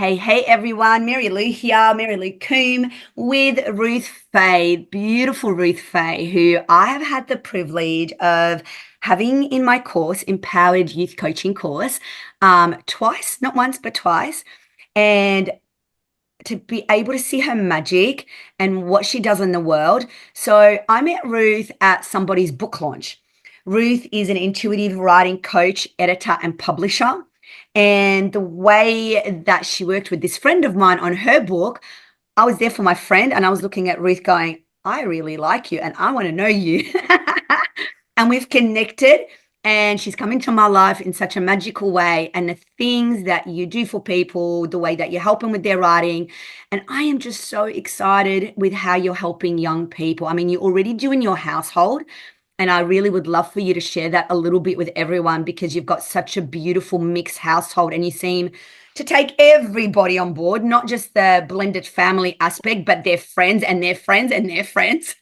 Hey everyone, Mary Lou here, Mary Lou Coombe with Ruth Fae, beautiful Ruth Fae, who I have had the privilege of having in my course, Empowered Youth Coaching course, twice, not once, but twice. And to be able to see her magic and what she does in the world. So I met Ruth at somebody's book launch. Ruth is an intuitive writing coach, editor, and publisher. And the way that she worked with this friend of mine on her book, I was there for my friend and I was looking at Ruth going, I really like you and I want to know you. And we've connected and she's come into my life in such a magical way. And the things that you do for people, the way that you help them with their writing. And I am just so excited with how you're helping young people. I mean, you already do in your household. And I really would love for you to share that a little bit with everyone because you've got such a beautiful mixed household and you seem to take everybody on board, not just the blended family aspect, but their friends and their friends and their friends.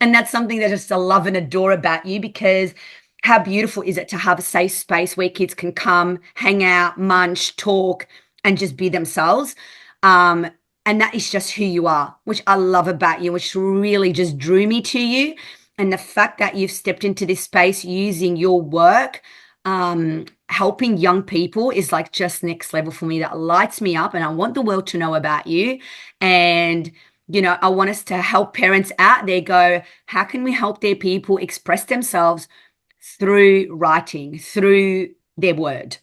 And that's something that I just love and adore about you because how beautiful is it to have a safe space where kids can come, hang out, munch, talk, and just be themselves. And that is just who you are, which I love about you, which really just drew me to you. And the fact that you've stepped into this space using your work, helping young people is like just next level for me. That lights me up and I want the world to know about you. And, you know, I want us to help parents out there go, how can we help their people express themselves through writing, through their word?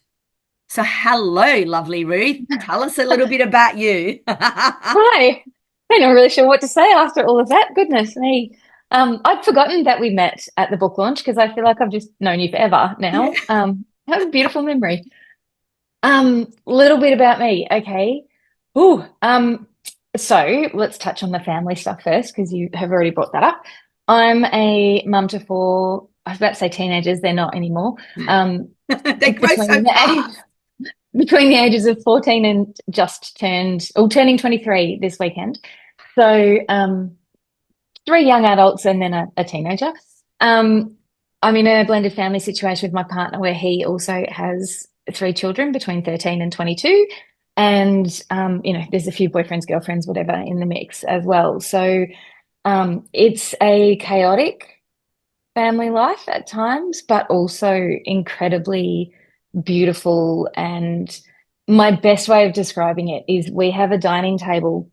So hello, lovely Ruth. Tell us a little bit about you. Hi. I'm not really sure what to say after all of that. Goodness me. I'd forgotten that we met at the book launch because I feel like I've just known you forever Yeah. now. I have a beautiful memory. Little bit about me. Okay. Ooh, so let's touch on the family stuff first because you have already brought that up. I'm a mum to four, I was about to say teenagers, they're not anymore. They grow so Between the fast. between the ages of 14 and just turned, or turning 23 this weekend. So, three young adults and then a teenager. Um, I'm in a blended family situation with my partner where he also has three children between 13 and 22. And, there's a few boyfriends, girlfriends, whatever in the mix as well. So, it's a chaotic family life at times, but also incredibly beautiful. And my best way of describing it is we have a dining table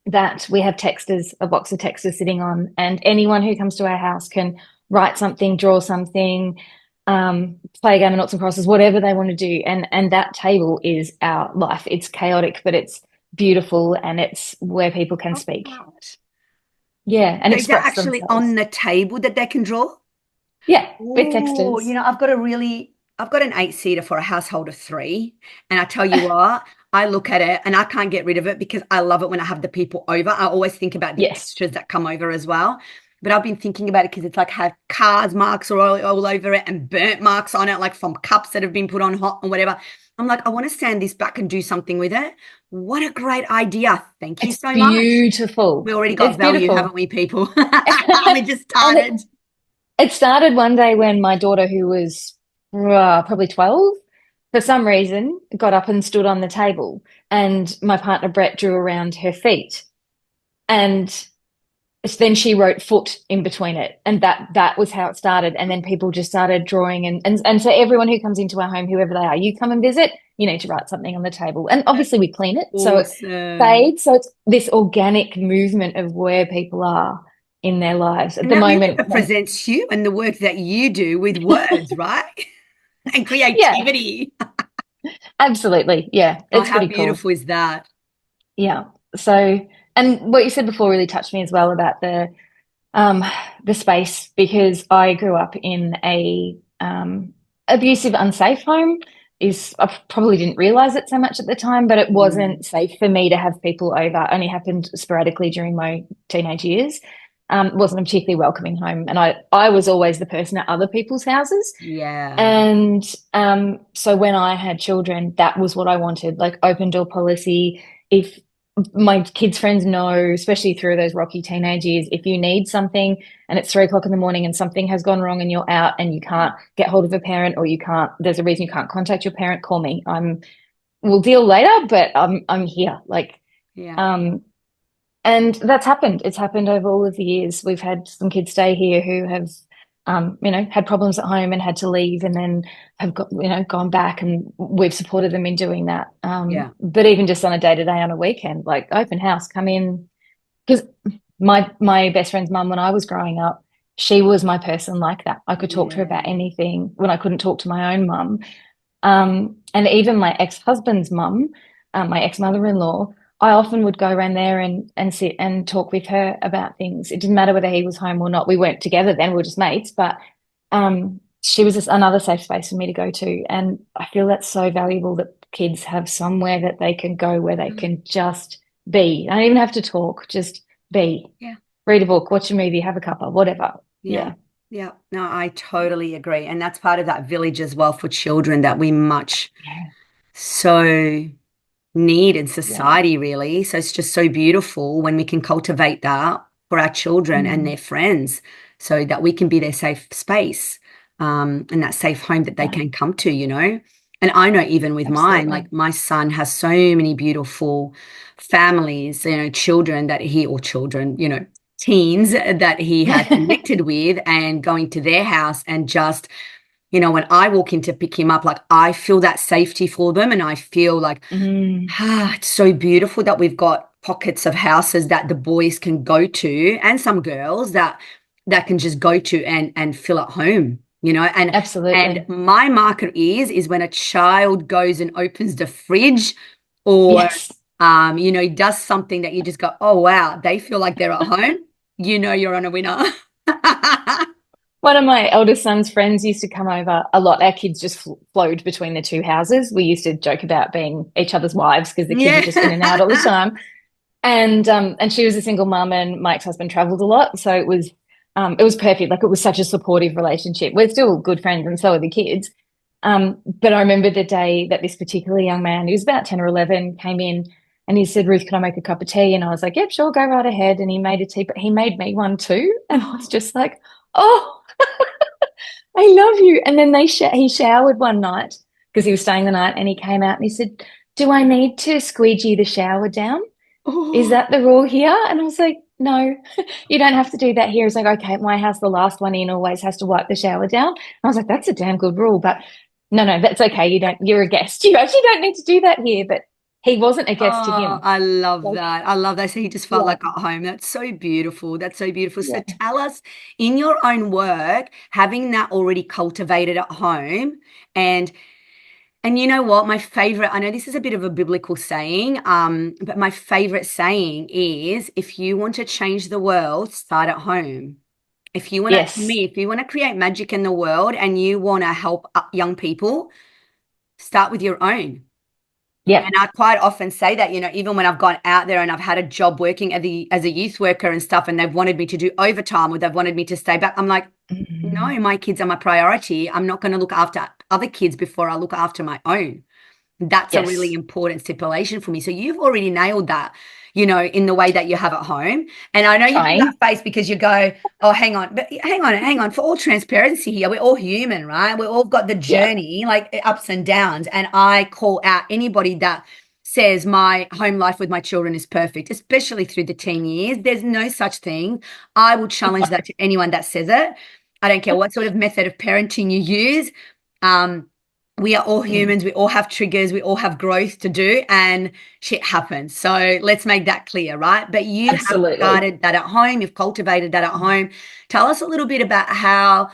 that we have texters, a box of texters sitting on, and anyone who comes to our house can write something, draw something, play a game of noughts and crosses, whatever they want to do. And that table is our life. It's chaotic, but it's beautiful and it's where people can Oh, speak. gosh. Yeah, and So is that express actually on themselves. the table that they can draw? Yeah, with Oh, texters. I've got an eight-seater for a household of three. And I tell you what, I look at it and I can't get rid of it because I love it when I have the people over. I always think about the Yes. extras that come over as well. But I've been thinking about it because it's like have cars marks all over it and burnt marks on it, like from cups that have been put on hot and whatever. I'm like, I want to stand this back and do something with it. What a great idea. Thank you It's so much. We beautiful. already got It's value, haven't beautiful. we, people? We just And started. it started one day when my daughter, who was probably 12, for some reason, got up and stood on the table, and my partner Brett drew around her feet, and then she wrote foot in between it, and that was how it started. And then people just started drawing, and so everyone who comes into our home, whoever they are, you come and visit, you need to write something on the table, and That's obviously we clean it so it awesome. fades. So it's this organic movement of where people are in their lives at And the that really moment. represents you and the work that you do with words, right? And Yeah, creativity. absolutely. Yeah, Oh, it's how pretty cool. beautiful is that? Yeah. So, and what you said before really touched me as well about um the space because I grew up in a abusive, unsafe home. Is I probably didn't realize it so much at the time, but it Mm. wasn't safe for me to have people over. It only happened sporadically during my teenage years. Wasn't a particularly welcoming home, and I was always the person at other people's houses. Yeah. And so when I had children, that was what I wanted, like open door policy. If my kids' friends know, especially through those rocky teenage years, if you need something and it's 3 o'clock in the morning and something has gone wrong and you're out and you can't get hold of a parent or you can't, there's a reason you can't contact your parent, call me. we'll deal later, but I'm here. Like, Yeah. um, and that's happened. It's happened over all of the years. We've had some kids stay here who have, had problems at home and had to leave, and then have got, gone back, and we've supported them in doing that. Yeah. But even just on a day to day, on a weekend, like open house, come in, because my best friend's mum, when I was growing up, she was my person like that. I could talk to her about Yeah. anything when I couldn't talk to my own mum. And even my ex-husband's mum, my ex-mother-in-law, I often would go around there and sit and talk with her about things. It didn't matter whether he was home or not. We weren't together then, we were just mates, but she was just another safe space for me to go to. And I feel that's so valuable, that kids have somewhere that they can go where they can just be. I don't even have to talk, just be. Yeah. Read a book, watch a movie, have a cuppa, whatever. Yeah. Yeah. Yeah. No, I totally agree. And that's part of that village as well for children that we much Yeah. so need in Yeah. society, really. So it's just so beautiful when we can cultivate that for our children and Mm, their friends so that we can be their safe space, and that safe home that they yeah, can come to, you know. And I know even with mine, absolutely. like my son has so many beautiful families, you know, children that he, or children, you know, teens that he has connected with, and going to their house and just, you know, when I walk in to pick him up, like I feel that safety for them, and I feel like, Mm, it's so beautiful that we've got pockets of houses that the boys can go to, and some girls that can just go to and feel at home, you know. And absolutely. my marker is when a child goes and opens the fridge, or Yes. you know, does something that you just go, oh wow, they feel like they're at home. You know, you're on a winner. One of my eldest son's friends used to come over a lot. Our kids just flowed between the two houses. We used to joke about being each other's wives because the kids were just in and out all the Yeah. time. And she was a single mum, and my ex-husband traveled a lot, so it was perfect. Like, it was such a supportive relationship. We're still good friends, and so are the kids. But I remember the day that this particular young man, he was about 10 or 11, came in, and he said, Ruth, can I make a cup of tea? And I was like, yep, sure, go right ahead. And he made a tea, but he made me one too. And I was just like, oh, I love you. And then he showered one night because he was staying the night, and he came out and he said, do I need to squeegee the shower down? Is Oh, that the rule here? And I was like, no, you don't have to do that here. It's like, okay, at my house, the last one in always has to wipe the shower down. I was like, that's a damn good rule, but no, that's okay. You're a guest. You actually don't need to do that here. But he wasn't a guest to oh, him. I love Like, that. I love that. So he just felt yeah, like at home. That's so beautiful. That's so beautiful. So yeah. tell us, in your own work, having that already cultivated at home, and you know what? My favorite, I know this is a bit of a biblical saying, but my favorite saying is, if you want to change the world, start at home. If you want to, to Yes. me, if you want to create magic in the world and you want to help young people, start with your own. And Yep. I quite often say that, you know, even when I've gone out there and I've had a job working as a youth worker and stuff, and they've wanted me to do overtime or they've wanted me to stay back, I'm like, Mm, no, my kids are my priority. I'm not going to look after other kids before I look after my own. That's a really yes. important stipulation for me. So you've already nailed that, you know, in the way that you have at home. And I know you do that Trying. face because you go, oh, hang on, but hang on. For all transparency here, we're all human, right? We all got the Yeah. journey, like ups and downs. And I call out anybody that says my home life with my children is perfect, especially through the teen years. There's no such thing. I will challenge that to anyone that says it. I don't care what sort of method of parenting you use. Um, we are all Mm, humans. We all have triggers. We all have growth to do, and shit happens. So let's make that clear, right? But you have absolutely. started that at home. You've cultivated that at home. Tell us a little bit about how,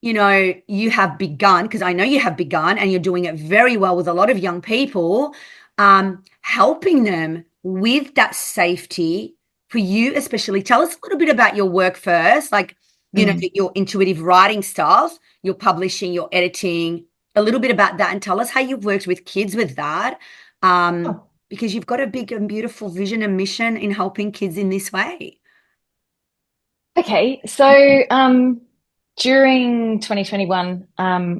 you know, you have begun, because I know you have begun and you're doing it very well with a lot of young people, helping them with that safety for you, especially. Tell us a little bit about your work first, like, you know, Mm. your intuitive writing stuff, your publishing, your editing, a little bit about that, and tell us how you've worked with kids with that. Oh, Because you've got a big and beautiful vision and mission in helping kids in this way. okay. So, during 2021,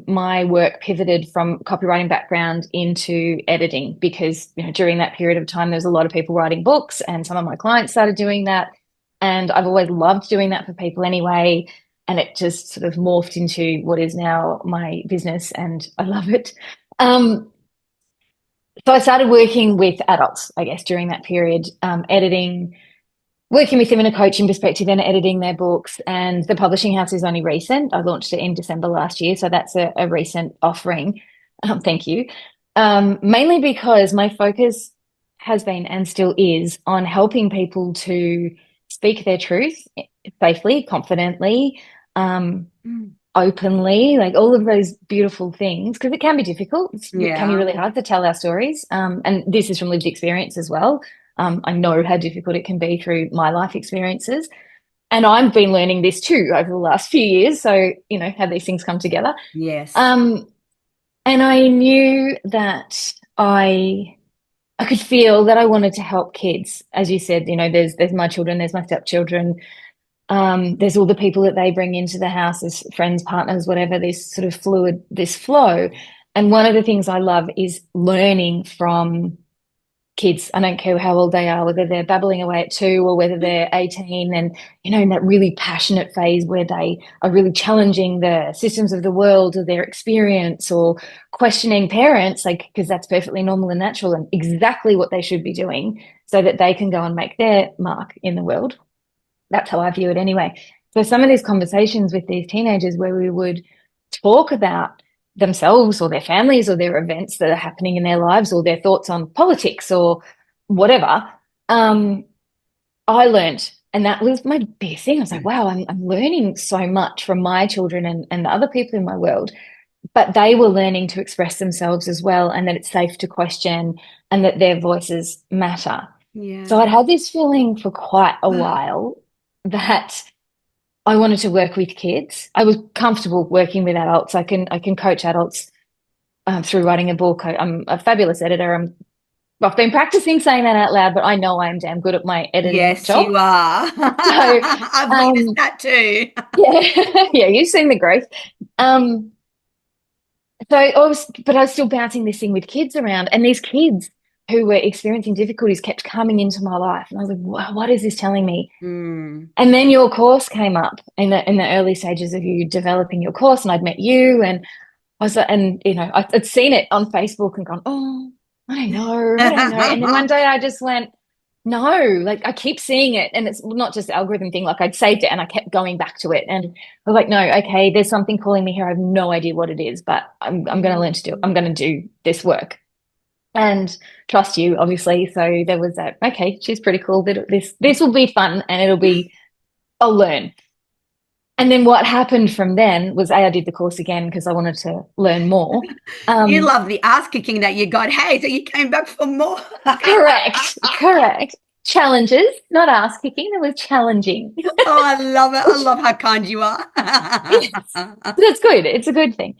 my work pivoted from copywriting background into editing because, during that period of time, there's a lot of people writing books, and some of my clients started doing that. And I've always loved doing that for people anyway. And it just sort of morphed into what is now my business, and I love it. Um, So I started working with adults, I guess, during that period, editing, working with them in a coaching perspective and editing their books. And the publishing house is only recent. I launched it in December last year. So that's a recent offering. Thank you. Mainly because my focus has been and still is on helping people to speak their truth safely, confidently, um, openly, like all of those beautiful things, because it can be difficult. It can be Yeah. really hard to tell our stories. And this is from lived experience as well. I know how difficult it can be through my life experiences. And I've been learning this too over the last few years. So, how these things come together. Yes. Um, and I knew that I could feel that I wanted to help kids. As you said, there's my children, there's my stepchildren, there's all the people that they bring into the house as friends, partners, whatever, this sort of fluid, this flow. And one of the things I love is learning from kids. I don't care how old they are, whether they're babbling away at 2 or whether they're 18 and, in that really passionate phase where they are really challenging the systems of the world or their experience or questioning parents, like, because that's perfectly normal and natural and exactly what they should be doing so that they can go and make their mark in the world. That's how I view it anyway. So some of these conversations with these teenagers where we would talk about themselves or their families or their events that are happening in their lives or their thoughts on politics or whatever, I learned, and that was my big thing. I was like, wow, I'm learning so much from my children and the other people in my world, but they were learning to express themselves as well, and that it's safe to question and that their voices matter. So Yeah. I'd had this feeling for quite a while that I wanted to work with kids. I was comfortable working with adults. I can coach adults through writing a book. I'm a fabulous editor. I've been practicing saying that out loud, but I know I am damn good at my editing Yes, job. you are. So, I've witnessed um, that too. yeah, yeah, you've seen the growth. Um, but I was still bouncing this thing with kids around, and these kids who were experiencing difficulties kept coming into my life, and I was like, what is this telling me? Mm. And then your course came up in the early stages of you developing your course, and I'd met you, and I was like, and I'd seen it on Facebook and gone, oh, I don't know. And then one day I just went, no, like I keep seeing it, and it's not just the algorithm thing. Like I'd saved it, and I kept going back to it, and I was like, no, okay, there's something calling me here. I have no idea what it is, but I'm going to learn to do. I'm going to do this work and trust you, obviously. So there was that. Okay, she's pretty cool. This will be fun, and I'll learn. And then what happened from then was I did the course again because I wanted to learn more. You Um, love the ass kicking that you got. Hey, so you came back for more. correct. Challenges, not ass kicking. It was challenging. Oh, I love it. I Which love how kind you are. yes, that's good. It's a good thing.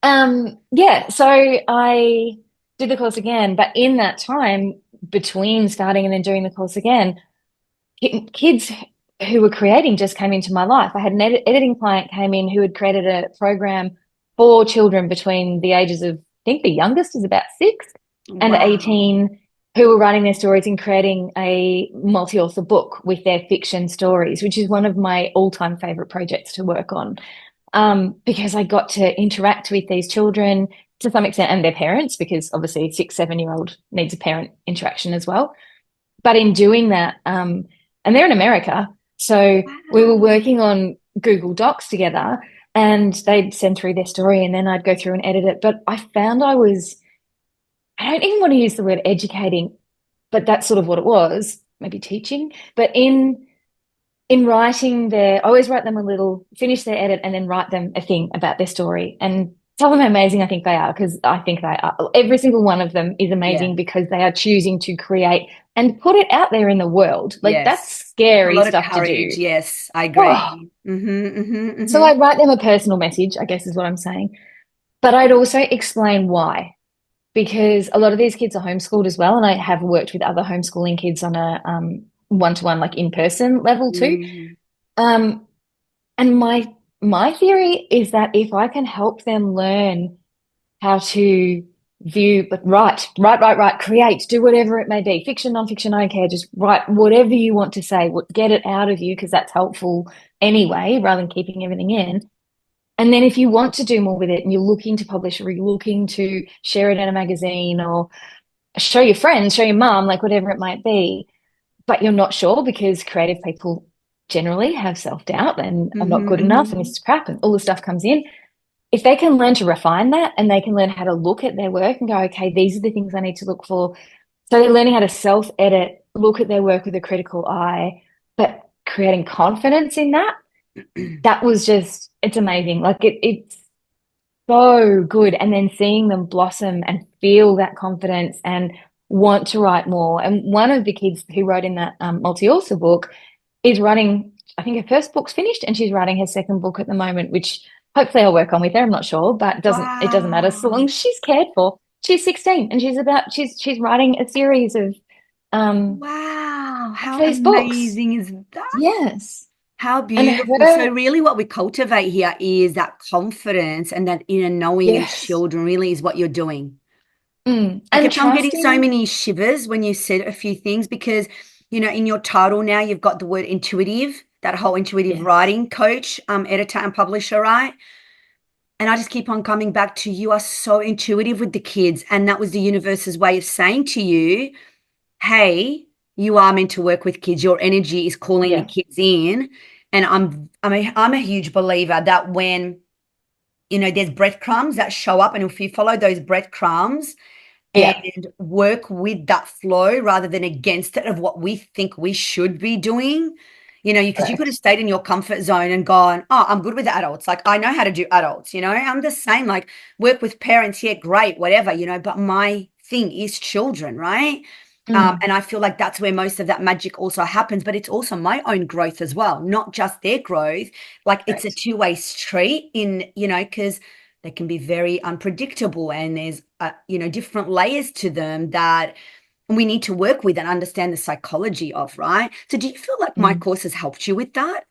Yeah. So I did the course again, but in that time between starting and then doing the course again, kids who were creating just came into my life. I had an editing client came in who had created a program for children between the ages of, I think the youngest is about 6 and Wow. 18, who were writing their stories and creating a multi-author book with their fiction stories, which is one of my all-time favorite projects to work on. Because I got to interact with these children to some extent and their parents, because obviously 6, 7-year-old needs a parent interaction as well. But in doing that, and they're in America, so we were Wow. working on Google Docs together, and they'd send through their story, and then I'd go through and edit it. But I found I don't even want to use the word educating, but that's sort of what it was, maybe teaching. But in writing I always write them a little, finish their edit, and then write them a thing about their story and tell them how amazing I think they are, because I think they are. Every single one of them is Yeah. amazing because they are choosing to create and put it out there in the world. Like that's Yes. A scary lot of stuff to courage. do. Yes, I Oh. agree. So I write them a personal message, I guess is what I'm saying. But I'd also explain why, because a lot of these kids are homeschooled as well. And I have worked with other homeschooling kids on a one-to-one, like in-person level too. Mm. Um, and my theory is that if I can help them learn how to view, but write, create, do whatever it may be, fiction, nonfiction, I don't care, just write whatever you want to say, get it out of you because that's helpful anyway, rather than keeping everything in. And then if you want to do more with it and you're looking to publish or you're looking to share it in a magazine or show your friends, show your mum, like whatever it might be, but you're not sure because creative people generally have self-doubt and I'm not Mm-hmm, good enough and this mm-hmm. is crap and all this stuff comes in. If they can learn to refine that and they can learn how to look at their work and go, okay, these are the things I need to look for. So they're learning how to self-edit, look at their work with a critical eye, but creating confidence in that, that was just, it's amazing. Like it's so good. And then seeing them blossom and feel that confidence and want to write more. And one of the kids who wrote in that multi-author book is writing, I think her first book's finished and she's writing her second book at the moment, which hopefully I'll work on with her. I'm not sure, but it doesn't matter so Wow. long as she's cared for. She's 16 and she's writing a series um Wow. of How these books. amazing is that? Yes. How And beautiful. So her, really what we cultivate here is that confidence and that inner knowing in yes. children really is what you're doing. Like And I'm getting so trusting, many shivers when you said a few things because, in your title now you've got the word intuitive, that whole intuitive yes. writing coach, editor and publisher, right? And I just keep on coming back to you are so intuitive with the kids. And that was the universe's way of saying to you, hey, you are meant to work with kids. Your energy is calling the Yeah, kids in. And I'm a huge believer that when, there's breadcrumbs that show up, and if you follow those breadcrumbs, yeah, and work with that flow rather than against it of what we think we should be doing. Because you could have correct. stayed in your comfort zone and gone, oh, I'm good with adults. Like, I know how to do adults, I'm the same. Like, work with parents, yeah, great, whatever, but my thing is children, right? Mm, And I feel like that's where most of that magic also happens, but it's also my own growth as well, not just their growth. Like it's a correct. two-way street because they can be very unpredictable and there's, different layers to them that we need to work with and understand the psychology of, right? So do you feel like my Mm. course has helped you with that?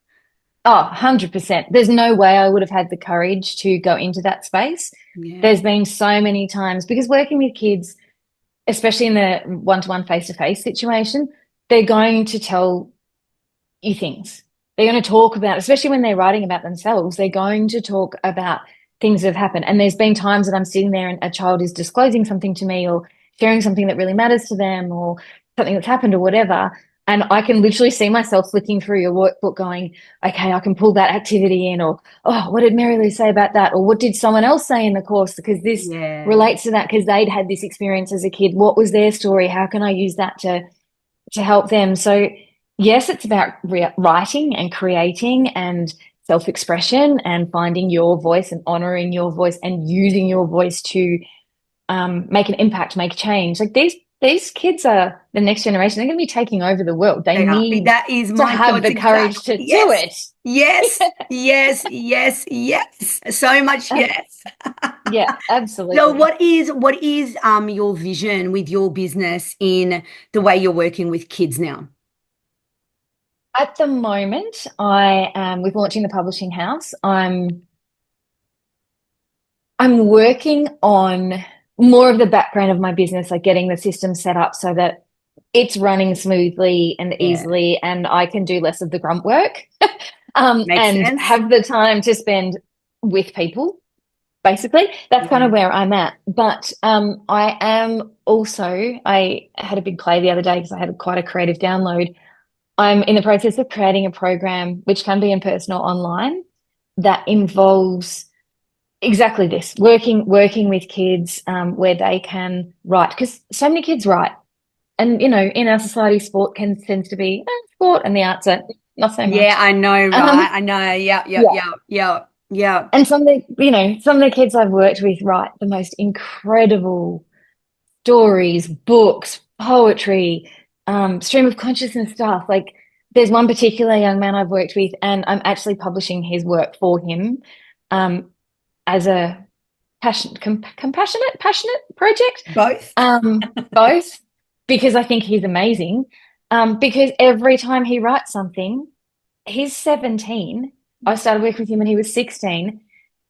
Oh, 100%. There's no way I would have had the courage to go into that space. Yeah, There's been so many times because working with kids, especially in the one-to-one face-to-face situation, they're going to tell you things. They're going to talk about, especially when they're writing about themselves, they're going to talk about things that have happened. And there's been times that I'm sitting there and a child is disclosing something to me or sharing something that really matters to them or something that's happened or whatever. And I can literally see myself flicking through your workbook going, okay, I can pull that activity in, or, oh, what did Mary Lou say about that? Or what did someone else say in the course? Because this yeah. relates to that because they'd had this experience as a kid. What was their story? How can I use that to help them? So yes, it's about writing and creating and self-expression and finding your voice and honoring your voice and using your voice to make an impact, make change. Like these kids are the next generation. They're going to be taking over the world. They They are. need That is to my have thoughts the courage exactly. to do Yes. it. Yes. Yes. Yes. Yes. So much Ab- yes. yeah, So absolutely. what is your vision with your business in the way you're working with kids now? At the moment, I am with launching the publishing house. I'm working on more of the background of my business, like getting the system set up so that it's running smoothly and Yeah, easily, and I can do less of the grunt work, makes and sense. have the time to spend with people. Basically, that's kind Yeah. of where I'm at. But I am also, I had a big play the other day because I had quite a creative download. I'm in the process of creating a program which can be in person or online that involves exactly this working with kids where they can write because so many kids write and in our society sport tends to be sport and the arts are not so Yeah, much I know, um right? I know. Yeah, yeah, yeah yeah, yeah, yeah. and some of the kids I've worked with write the most incredible stories, books, poetry, stream of consciousness stuff. Like there's one particular young man I've worked with and I'm actually publishing his work for him um as a passionate project. Both. Both, because I think he's amazing. Because every time he writes something, he's 17. I started working with him when he was 16.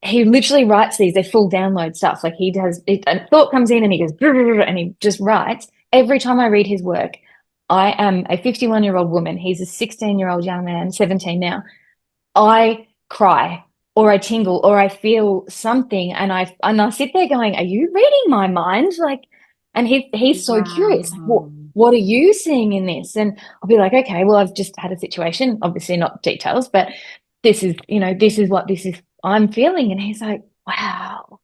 He literally writes these, they're full download stuff. Like he does, a thought comes in and he goes, and he just writes. Every time I read his work, I am a 51-year-old woman. He's a 16-year-old young man, 17 now. I cry or I tingle or I feel something and I sit there going, are you reading my mind? Like And he's so curious. Like, Wow. what are you seeing in this? And I'll be like, okay, well, I've just had a situation, obviously not details, but this is, this is what this is I'm feeling. And he's like, wow.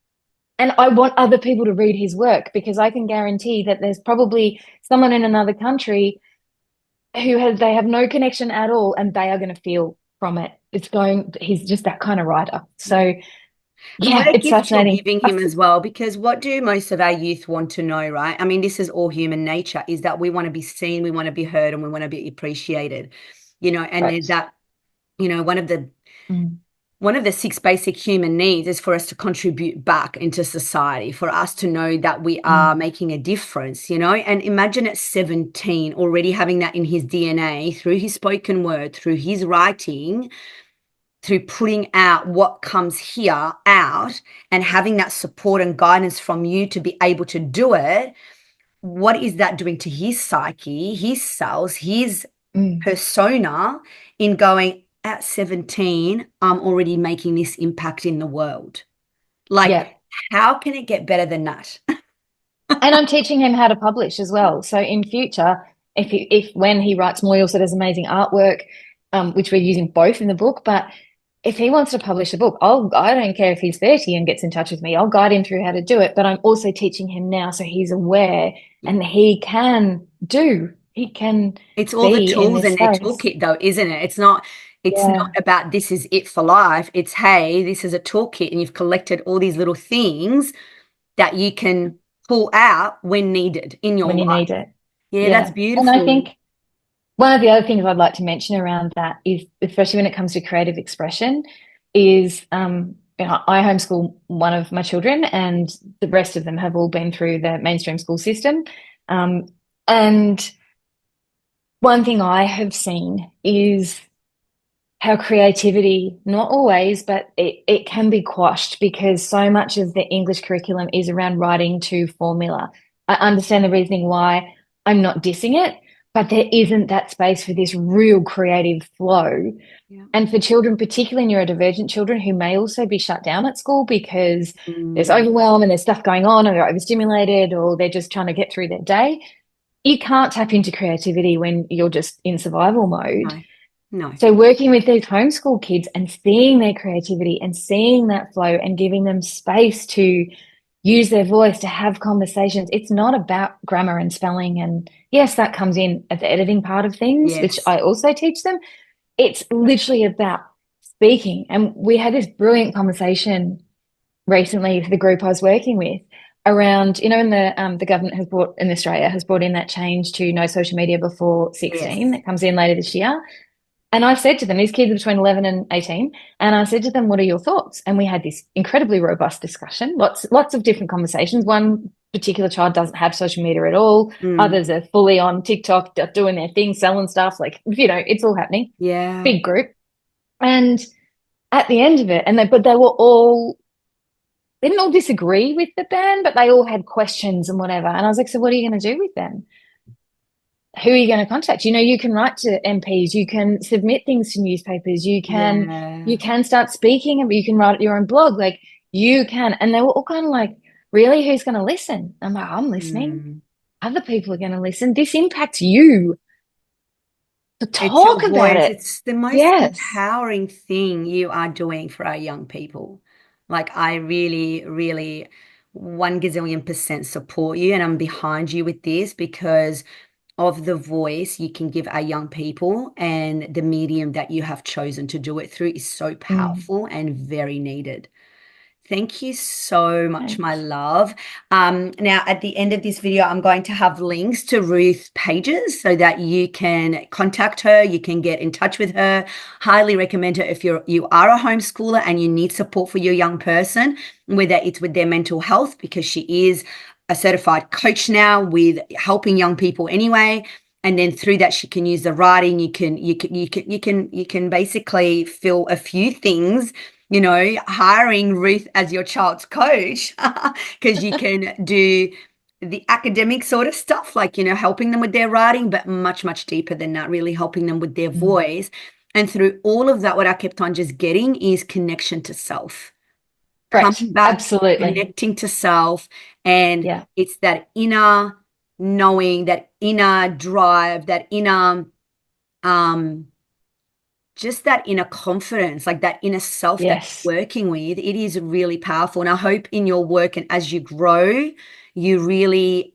And I want other people to read his work because I can guarantee that there's probably someone in another country they have no connection at all, and they are going to feel from it. He's just that kind of writer. So And what yeah, a it's gift you're fascinating. giving him as well, because what do most of our youth want to know, right? I mean, this is all human nature, is that we want to be seen, we want to be heard, and we want to be appreciated, and there's Right. that, one of the Mm, one of the six basic human needs is for us to contribute back into society, for us to know that we are mm, making a difference, and imagine at 17 already having that in his DNA through his spoken word, through his writing, through putting out what comes here out, and having that support and guidance from you to be able to do it. What is that doing to his psyche, his cells, his mm. persona, in going, at 17, I'm already making this impact in the world? Like, Yeah. how can it get better than that? And I'm teaching him how to publish as well. So in future, if when he writes more, he also does amazing artwork, which we're using both in the book. But if he wants to publish a book, I don't care if he's 30 and gets in touch with me. I'll guide him through how to do it. But I'm also teaching him now so he's aware Yeah. and he can It's all the be in tools this in their space. toolkit though, isn't it? It's not Yeah. about this is it for life. It's, hey, this is a toolkit and you've collected all these little things that you can pull out when needed in your When you life. need it. Yeah, that's Yeah. And I beautiful. think one of the other things I'd like to mention around that is, especially when it comes to creative expression, is I homeschool one of my children, and the rest of them have all been through the mainstream school system. Um, and one thing I have seen is how creativity, not always, but it can be quashed because so much of the English curriculum is around writing to formula. I understand the reasoning why. I'm not dissing it, but there isn't that space for this real creative flow. Yeah. And for children, particularly neurodivergent children who may also be shut down at school because there's Mm, overwhelm and there's stuff going on and they're overstimulated or they're just trying to get through their day, you can't tap into creativity when you're just in survival mode. no, no. So working with these homeschool kids and seeing their creativity and seeing that flow and giving them space to use their voice, to have conversations. It's not about grammar and spelling. And yes, that comes in at the editing part of things, which Yes. I also teach them. It's literally about speaking. And we had this brilliant conversation recently for the group I was working with around, in the government has brought in Australia has brought in that change to no social media before 16 Yes. that comes in later this year. And I said to them, these kids are between 11 and 18, and I said to them, what are your thoughts? And we had this incredibly robust discussion, lots of different conversations. One particular child doesn't have social media at all. Mm, Others are fully on TikTok, doing their thing, selling stuff. Like, it's all happening. yeah. Big group. And at the end of it, but they didn't all disagree with the ban, but they all had questions and whatever. And I was like, so what are you going to do with them? Who are you going to contact? You can write to MPs, you can submit things to newspapers, you Yeah. can start speaking, and you can write your own blog, like you can. And they were all kind of like, really, who's going to listen? I'm like, I'm listening. Mm. Other people are going to listen. This impacts you. So It's your talk about voice. it. It's the most Yes. empowering thing you are doing for our young people. Like, I really, really 1 gazillion% support you, and I'm behind you with this because of the voice you can give our young people, and the medium that you have chosen to do it through is so Mm, powerful and very needed. Thank you so much, my thanks. love. Now, at the end of this video, I'm going to have links to Ruth's pages so that you can contact her, you can get in touch with her. Highly recommend her if you are a homeschooler and you need support for your young person, whether it's with their mental health, because she is a certified coach now with helping young people anyway. And then through that, she can use the writing. You can basically fill a few things, hiring Ruth as your child's coach, because you can do the academic sort of stuff, like, helping them with their writing, but much, much deeper than that, really helping them with their Mm, voice. And through all of that, what I kept on just getting is connection to self. Correct. coming back, Absolutely. connecting to self, and Yeah. it's that inner knowing, that inner drive, that inner just that inner confidence, like that inner self that Yes. you're working with. It is really powerful. And I hope in your work and as you grow, you really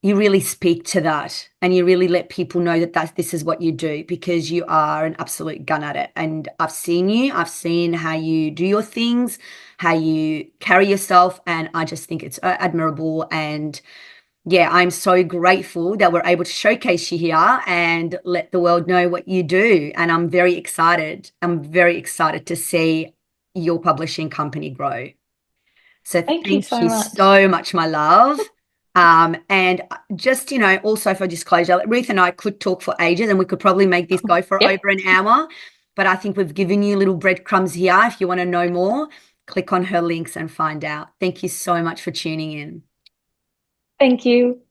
you really speak to that and you really let people know that this is what you do, because you are an absolute gun at it. And I've seen you, I've seen how you do your things, how you carry yourself, and I just think it's admirable. And yeah, I'm so grateful that we're able to showcase you here and let the world know what you do. And I'm very excited. I'm very excited to see your publishing company grow. So Thank you thank so you much. so much, my love. And just, also for disclosure, Ruth and I could talk for ages and we could probably make this go for Yep. over an hour. But I think we've given you little breadcrumbs here. If you want to know more, click on her links and find out. Thank you so much for tuning in. Thank you.